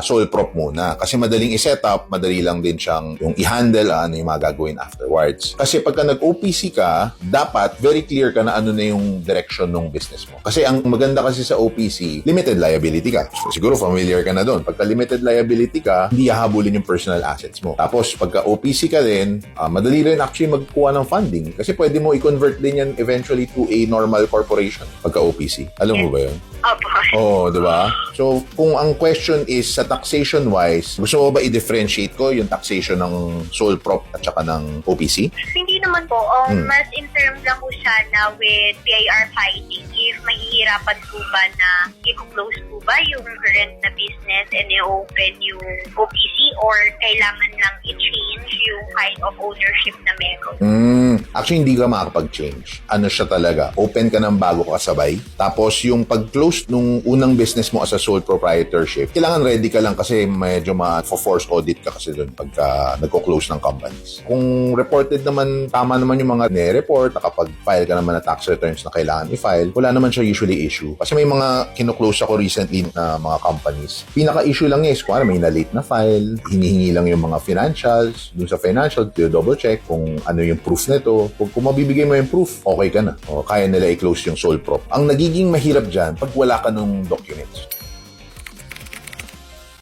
sole prop muna. Kasi madaling i-set up, madali lang din siyang yung i-handle, ano yung mga gagawin afterwards. Kasi pagka nag-OPC ka, dapat very clear ka na ano na yung direction ng business mo. Kasi ang maganda kasi sa OPC, limited liability ka. So, siguro familiar ka na doon. Pagka limited liability ka, hindi hahabulin yung personal assets mo. Tapos, pagka OPC ka din, madali rin actually magkuha ng funding. Kasi pwede mo i-convert din yan eventually to a normal corporation pagka OPC. Alam mo ba yun? Opo. Oo, di ba? So, kung ang question is sa taxation-wise, gusto mo ba i-differentiate ko yung taxation ng sole prop at saka ng OPC? Hindi naman po. Mas in terms lang po siya na with PIR filing, if mahihirapan po ba na i-close po ba yung current na business and i-open yung OPC or kailangan lang i-change yung kind of ownership na meron? Actually, hindi ka makakapag-change. Ano siya talaga? Open ka ng bago kasabay. Tapos, yung pag-close nung unang business mo as a sole proprietorship, kailangan ready ka lang kasi medyo ma-force audit ka kasi doon pagka nagko-close ng companies. Kung reported naman, tama naman yung mga ne-report, nakapag-file ka naman na tax returns na kailangan i-file, wala naman siya usually issue. Kasi may mga kino-close ako recently na mga companies. Pinaka-issue lang is, kung may na-late na file, hinihingi lang yung mga financials, dun sa financial, double check kung ano yung proof nito. Kung mabibigay mo yung proof, okay ka na. O, kaya nila i-close yung sole prop. Ang nagiging mahirap dyan, pag wala ka nung documents.